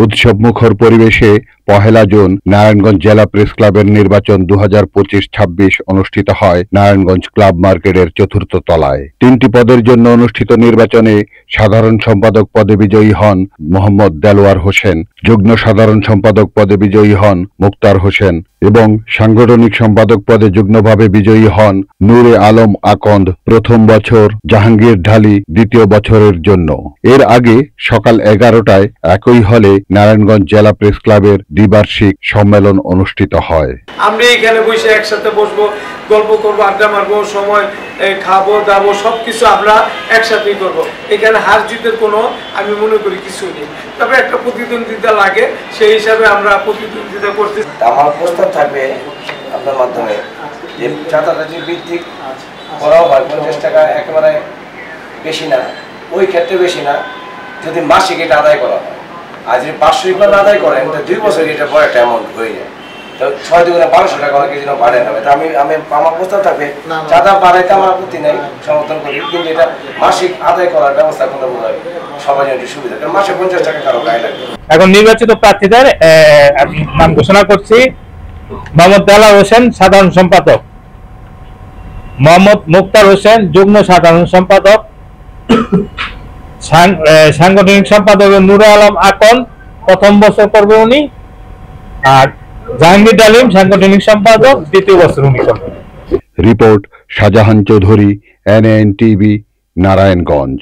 উৎসবমুখর পরিবেশে পহেলা জুন নারায়ণগঞ্জ জেলা প্রেস ক্লাবের নির্বাচন 2025-26 অনুষ্ঠিত হয় নারায়ণগঞ্জ ক্লাব মার্কেটের চতুর্থ তলায়। 3টি পদের জন্য অনুষ্ঠিত নির্বাচনে সাধারণ সম্পাদক পদে বিজয়ী হন মোহাম্মদ দেলোয়ার হোসেন, যুগ্ম সাধারণ সম্পাদক পদে বিজয়ী হন মুক্তার হোসেন এবং সাংগঠনিক সম্পাদক পদে যুগ্মভাবে বিজয়ী হন নূরে আলম আকন্দ প্রথম বছর, জাহাঙ্গীর ঢালি দ্বিতীয় বছরের জন্য। এর আগে সকাল 11টায় একই হলে নারায়ণগঞ্জ জেলা প্রেস ক্লাবের দ্বিবার্ষিক সম্মেলন অনুষ্ঠিত হয়। আমরা এখানে বসে একসাথে বসবো, গল্প করবো, আড্ডা মারবো, সময় খাবো দাবো, সবকিছু আমরা একসাথেই করব। এখানে হার জিতের কোনো আমি মনে করি কিছু নেই, তবে একটা প্রতিদ্বন্দ্বিতা লাগে, সেই হিসাবে আমরা প্রতিদ্বন্দ্বিতা করছি। আমার প্রস্তাব থাকবে আপনার মাধ্যমে যে চাঁদাটা যে ভিত্তিক করাও হয় 50 টাকা, একেবারে বেশি না, ওই ক্ষেত্রে বেশি না, যদি মাসিক এটা আদায় করা হয়। আর যদি 500 আদায় করেন তো 2 বছর এটা বড় একটা অ্যামাউন্ট হয়ে যায়, তো 6 দুগুণে 1200 টাকা অনেক যেন বাড়ে না। তো আমি আমার প্রস্তাব থাকবে চাঁদা বাড়াইতে আমার আপত্তি নেই, সমর্থন করি, কিন্তু এটা মাসিক আদায় করার ব্যবস্থা করলে বোধ হয় সবার জন্য সুবিধা, কারণ মাসে 50 টাকা কারো গায়ে লাগবে। এখন নির্বাচিত প্রার্থীদের আমি নাম ঘোষণা করছি। মোহাম্মদ দেলোয়ার হোসেন সাধারণ সম্পাদক, মোহাম্মদ মুক্তার হোসেন যুগ্ম সাধারণ সম্পাদক, সাংগঠনিক সম্পাদক নূরে আলম আকন প্রথম বছর করবে উনি, আর জাহাঙ্গীর ডালিম সাংগঠনিক সম্পাদক দ্বিতীয় বছর উনি করবেন। Report Shahjahan Chowdhury, NAN TV, Narayanganj.